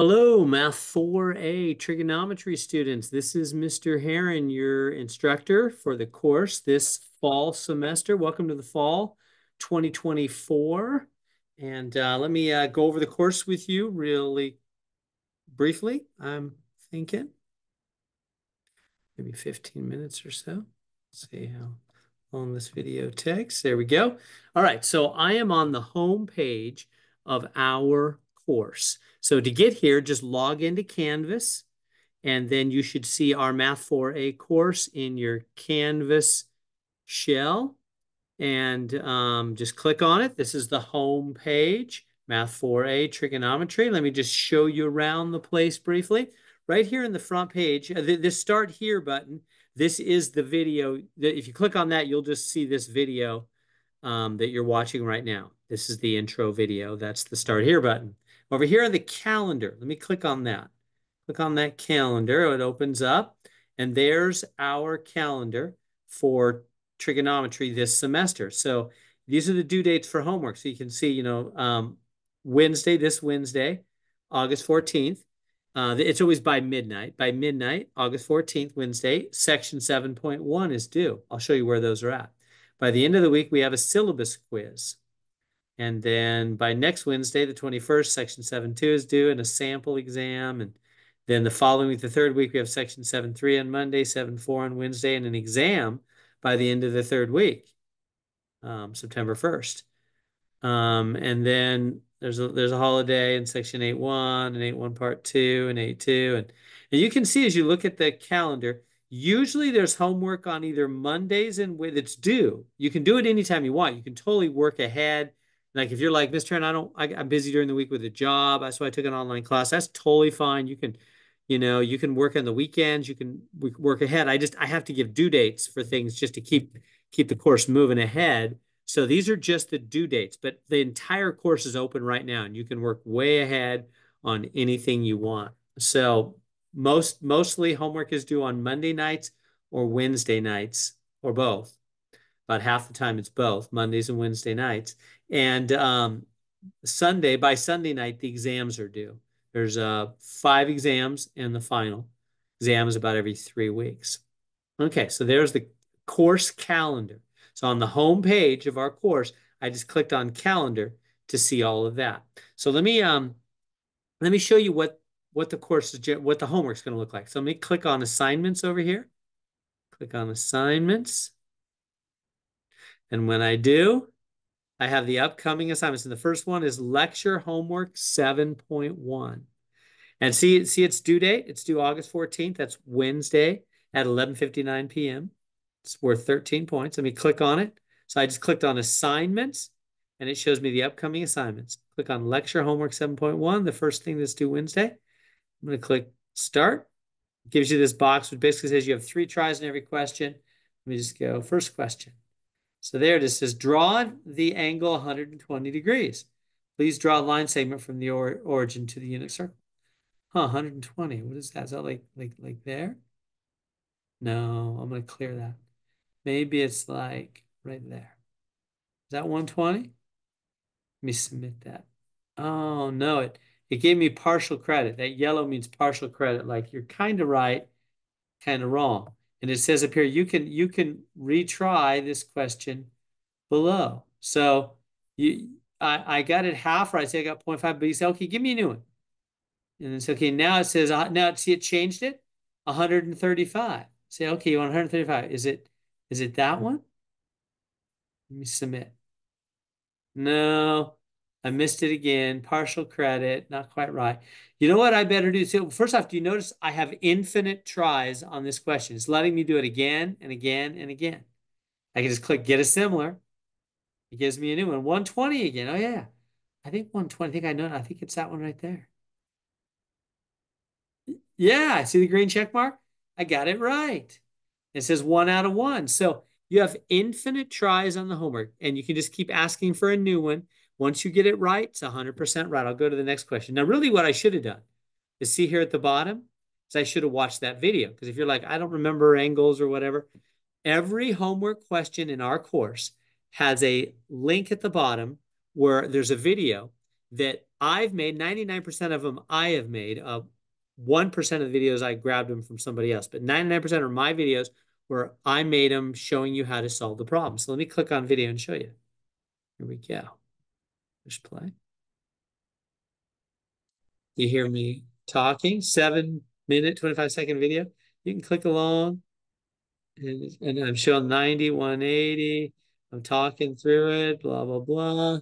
Hello, Math 4A trigonometry students. This is Mr. Heron, your instructor for the course this fall semester. Welcome to the fall 2024. And let me go over the course with you really briefly. I'm thinking maybe 15 minutes or so. Let's see how long this video takes. There we go. All right, so I am on the home page of our course. So to get here, just log into Canvas, and then you should see our Math 4A course in your Canvas shell. And just click on it. This is the home page, Math 4A trigonometry. Let me just show you around the place briefly. Right here in the front page, this Start Here button, this is the video. If you click on that, you'll just see this video that you're watching right now. This is the intro video. That's the Start Here button. Over here on the calendar, let me click on that. Click on that calendar. It opens up, and there's our calendar for trigonometry this semester. So these are the due dates for homework. So you can see, Wednesday, this Wednesday, August 14th. It's always by midnight. By midnight, August 14th, Wednesday, section 7.1 is due. I'll show you where those are at. By the end of the week, we have a syllabus quiz. And then by next Wednesday, the 21st, section 7.2 is due and a sample exam. And then the following week, the third week, we have section 7.3 on Monday, 7.4 on Wednesday, and an exam by the end of the third week, September 1st. And then there's a holiday in section 8.1 and 8.1 part 2 and 8.2. And you can see as you look at the calendar, usually there's homework on either Mondays and when it's due. You can do it anytime you want. You can totally work ahead. Like if you're like, Mr. Trent, I'm busy during the week with a job. That's why I took an online class. That's totally fine. You can work on the weekends. You can work ahead. I have to give due dates for things just to keep the course moving ahead. So these are just the due dates, but the entire course is open right now, and you can work way ahead on anything you want. So mostly homework is due on Monday nights or Wednesday nights or both. About half the time it's both, Mondays and Wednesday nights. And by Sunday night, the exams are due. There's 5 exams, and the final exam is about every 3 weeks. Okay, so there's the course calendar. So on the home page of our course, I just clicked on calendar to see all of that. So let me show you what the homework's going to look like. So let me click on assignments over here. Click on assignments. And when I do, I have the upcoming assignments. And the first one is lecture homework 7.1. And see its due date. It's due August 14th. That's Wednesday at 11:59 p.m. It's worth 13 points. Let me click on it. So I just clicked on assignments, and it shows me the upcoming assignments. Click on lecture homework 7.1, the first thing that's due Wednesday. I'm going to click start. It gives you this box, which basically says you have 3 tries in every question. Let me just go first question. So there it is. It says draw the angle 120 degrees. Please draw a line segment from the origin to the unit circle. 120. What is that? Is that like there? No, I'm going to clear that. Maybe it's like right there. Is that 120? Let me submit that. Oh, no, it gave me partial credit. That yellow means partial credit. Like you're kind of right, kind of wrong. And it says up here, you can retry this question below. So I got it half right. I say I got 0.5, but you say, okay, give me a new one. And it's okay. Now it says, see, it changed it 135. Say, okay, you want 135. Is it that one? Let me submit. No, I missed it again. Partial credit, not quite right. You know what I better do? So first off, do you notice I have infinite tries on this question? It's letting me do it again and again and again. I can just click get a similar. It gives me a new one. 120 again. Oh yeah. I think 120. I think I know. I think it's that one right there. Yeah, see the green check mark? I got it right. It says 1 out of 1. So you have infinite tries on the homework, and you can just keep asking for a new one. Once you get it right, it's 100% right. I'll go to the next question. Now, really what I should have done is see here at the bottom, is I should have watched that video. Because if you're like, I don't remember angles or whatever, every homework question in our course has a link at the bottom where there's a video, that I've made. 99% of them I have made. 1% of the videos I grabbed them from somebody else, but 99% are my videos where I made them showing you how to solve the problem. So let me click on video and show you. Here we go. Push play. You hear me talking, 7-minute, 25-second video. You can click along and I'm showing 90, 180. I'm talking through it, blah, blah, blah.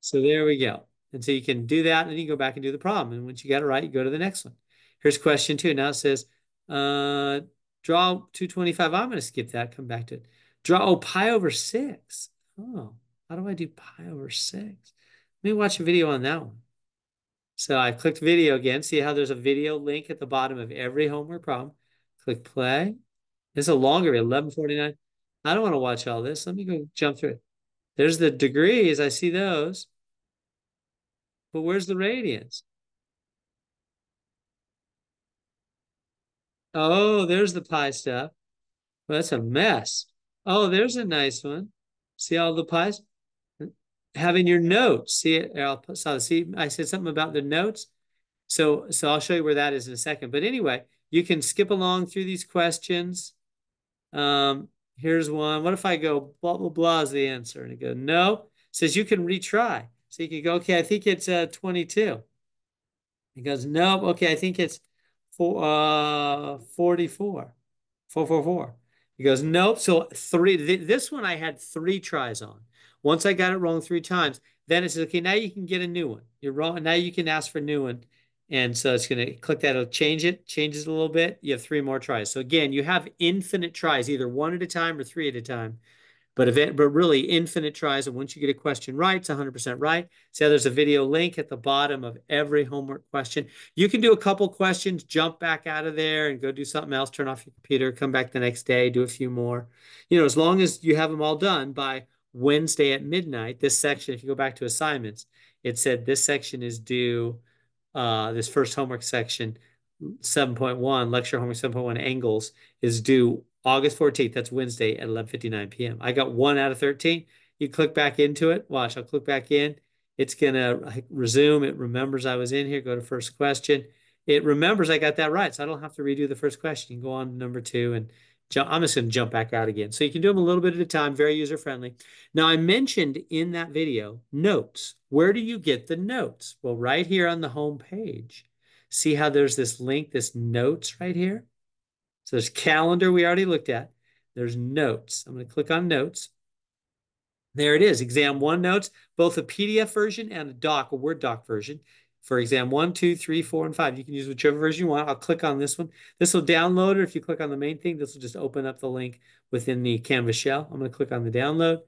So there we go. And so you can do that and then you go back and do the problem. And once you got it right, you go to the next one. Here's question 2. Now it says, draw 225. I'm going to skip that, come back to it. Draw, pi over 6. Oh, how do I do pi over 6? Let me watch a video on that one. So I clicked video again. See how there's a video link at the bottom of every homework problem. Click play. It's a longer, 11:49. I don't want to watch all this. Let me go jump through it. There's the degrees. I see those. But where's the radians? Oh, there's the pi stuff. Well, that's a mess. Oh, there's a nice one. See all the pies? Having your notes. See it? See, I said something about the notes. So I'll show you where that is in a second. But anyway, you can skip along through these questions. Here's one. What if I go blah, blah, blah is the answer? And it goes, no. It says you can retry. So you can go, okay, I think it's 22. He goes, nope. Okay, I think it's 44. 444. He goes, nope. So this one I had 3 tries on. Once I got it wrong 3 times, then it says, okay, now you can get a new one. You're wrong. Now you can ask for a new one. And so it's going to click that. It'll change it, changes it a little bit. You have 3 more tries. So again, you have infinite tries, either 1 at a time or 3 at a time. But really infinite tries. And once you get a question right, it's 100% right. See how there's a video link at the bottom of every homework question. You can do a couple questions, jump back out of there and go do something else, turn off your computer, come back the next day, do a few more. As long as you have them all done by Wednesday at midnight, this section, if you go back to assignments, it said this section is due, this first homework section, 7.1, lecture homework 7.1 angles, is due August 14th. That's Wednesday at 11:59 p.m. I got 1 out of 13. You click back into it. Watch, I'll click back in. It's going to resume. It remembers I was in here. Go to first question. It remembers I got that right, so I don't have to redo the first question. You can go on to number 2 and jump. I'm just going to jump back out again. So you can do them a little bit at a time, very user-friendly. Now, I mentioned in that video notes. Where do you get the notes? Well, right here on the home page. See how there's this link, this notes right here? So there's calendar we already looked at. There's notes. I'm going to click on notes. There it is, exam 1 notes, both a PDF version and a Word doc version. For exam 1, 2, 3, 4, and 5. You can use whichever version you want. I'll click on this one. This will download it. If you click on the main thing, this will just open up the link within the Canvas shell. I'm going to click on the download.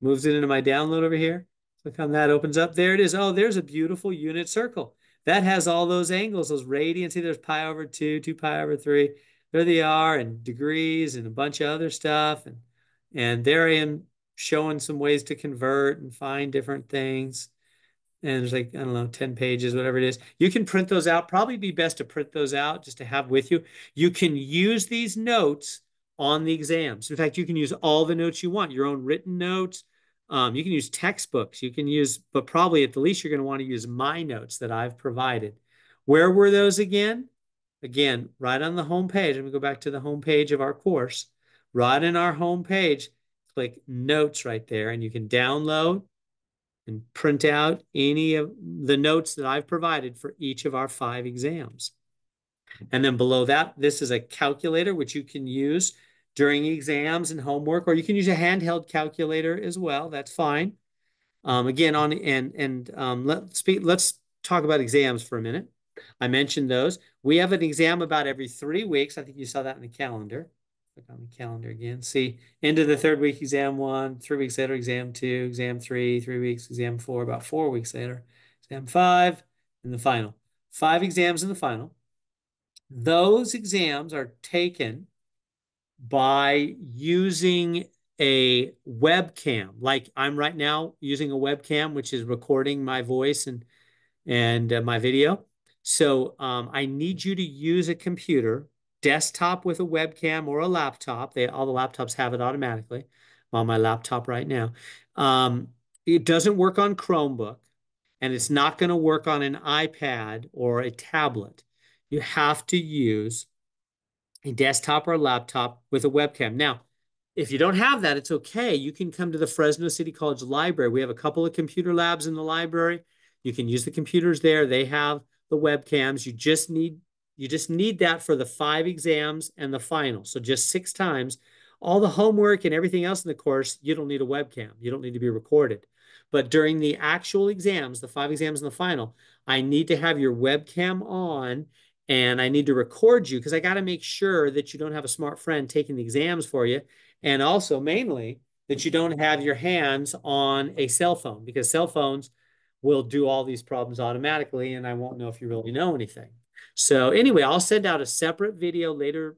Moves it into my download over here. Click on that, opens up. There it is. Oh, there's a beautiful unit circle. That has all those angles, those radians. See, there's pi over 2, 2 pi over 3. There they are, and degrees and a bunch of other stuff. And there I am showing some ways to convert and find different things. And there's like, I don't know, 10 pages, whatever it is. You can print those out. Probably be best to print those out just to have with you. You can use these notes on the exams. In fact, you can use all the notes you want, your own written notes. You can use textbooks. You can use, but probably at the least you're going to want to use my notes that I've provided. Where were those again? Again, right on the home page. Let me go back to the home page of our course. Right in our home page, click notes right there, and you can download and print out any of the notes that I've provided for each of our 5 exams. And then below that, this is a calculator, which you can use during exams and homework, or you can use a handheld calculator as well. That's fine. Again, let's talk about exams for a minute. I mentioned those. We have an exam about every 3 weeks. I think you saw that in the calendar. Click on the calendar again. See, end of the 3rd week, exam 1, 3 weeks later, exam 2, exam 3, 3 weeks, exam 4, about 4 weeks later, exam 5, and the final. 5 exams in the final. Those exams are taken by using a webcam, like I'm right now using a webcam, which is recording my voice and my video. So I need you to use a computer, desktop with a webcam or a laptop. All the laptops have it automatically. I'm on my laptop right now. It doesn't work on Chromebook. and it's not going to work on an iPad or a tablet. You have to use a desktop or a laptop with a webcam. Now, if you don't have that, it's okay. You can come to the Fresno City College Library. We have a couple of computer labs in the library. You can use the computers there. They have the webcams. You just need that for the 5 exams and the final. So just 6 times. All the homework and everything else in the course, you don't need a webcam. You don't need to be recorded. But during the actual exams, the 5 exams and the final, I need to have your webcam on and I need to record you because I got to make sure that you don't have a smart friend taking the exams for you. And also, mainly, that you don't have your hands on a cell phone because cell phones will do all these problems automatically and I won't know if you really know anything. So anyway, I'll send out a separate video later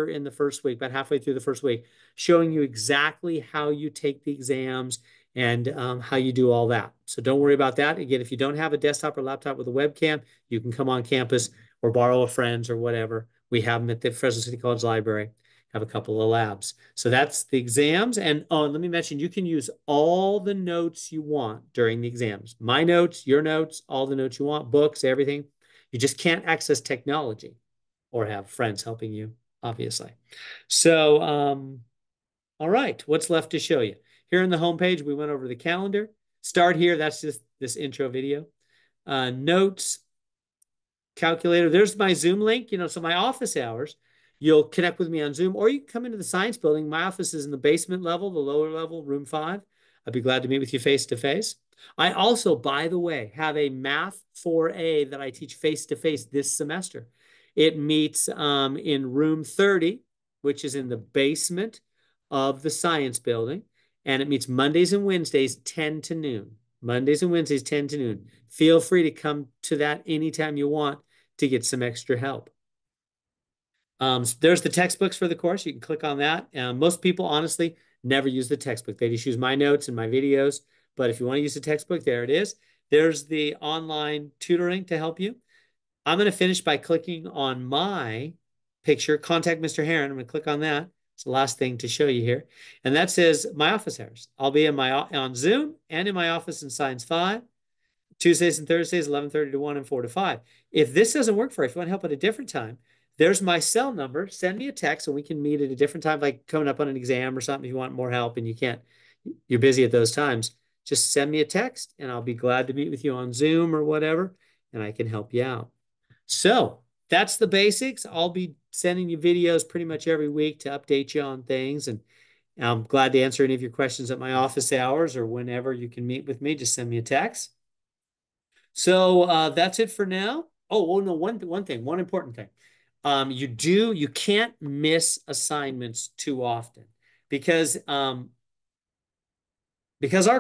in the first week, about halfway through the first week, showing you exactly how you take the exams and how you do all that. So don't worry about that. Again, if you don't have a desktop or laptop with a webcam, you can come on campus or borrow a friend's or whatever. We have them at the Fresno City College Library, have a couple of labs. So that's the exams. And oh, let me mention, you can use all the notes you want during the exams. My notes, your notes, all the notes you want, books, everything. You just can't access technology or have friends helping you, obviously. So, all right, what's left to show you? Here on the homepage, we went over the calendar. Start here, that's just this intro video. Notes, calculator. There's my Zoom link, so my office hours. You'll connect with me on Zoom, or you can come into the science building. My office is in the basement level, the lower level, room 5. I'd be glad to meet with you face to face. I also, by the way, have a Math 4A that I teach face to face this semester. It meets in room 30, which is in the basement of the science building, and it meets Mondays and Wednesdays, 10 to noon. Mondays and Wednesdays, 10 to noon. Feel free to come to that anytime you want to get some extra help. There's the textbooks for the course. You can click on that. Most people, honestly, never use the textbook. They just use my notes and my videos. But if you want to use the textbook, there it is. There's the online tutoring to help you. I'm going to finish by clicking on my picture, Contact Mr. Heron. I'm going to click on that. It's the last thing to show you here. And that says my office hours. I'll be on Zoom and in my office in Science 5. Tuesdays and Thursdays, 11:30 to 1 and 4 to 5. If this doesn't work for you, if you want help at a different time, there's my cell number. Send me a text and we can meet at a different time, like coming up on an exam or something. If you want more help and you're busy at those times, just send me a text and I'll be glad to meet with you on Zoom or whatever, and I can help you out. So that's the basics. I'll be sending you videos pretty much every week to update you on things. And I'm glad to answer any of your questions at my office hours or whenever you can meet with me. Just send me a text. So that's it for now. Oh, no, one important thing. You can't miss assignments too often because our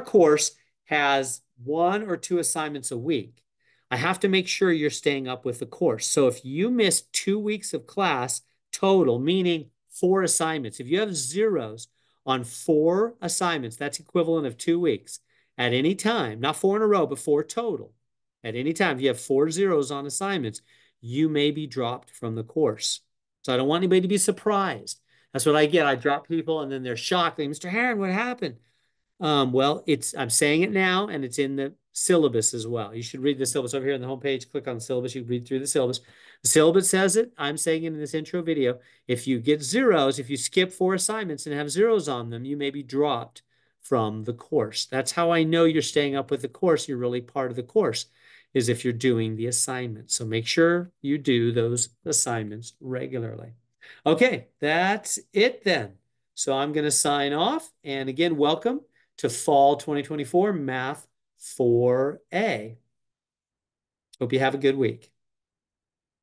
course has 1 or 2 assignments a week. I have to make sure you're staying up with the course. So if you miss 2 weeks of class total, meaning 4 assignments, if you have zeros on 4 assignments, that's equivalent of 2 weeks at any time, not 4 in a row, but 4 total. At any time, if you have 4 zeros on assignments, you may be dropped from the course. So I don't want anybody to be surprised. That's what I get. I drop people and then they're shocked. Like, Mr. Heron, what happened? Well, I'm saying it now and it's in the syllabus as well. You should read the syllabus over here on the homepage. Click on the syllabus. You can read through the syllabus. The syllabus says it. I'm saying it in this intro video. If you get zeros, if you skip 4 assignments and have zeros on them, you may be dropped from the course. That's how I know you're staying up with the course. You're really part of the course, is if you're doing the assignments. So make sure you do those assignments regularly. Okay, that's it then. So I'm going to sign off. And again, welcome to Fall 2024 Math 4A. Hope you have a good week.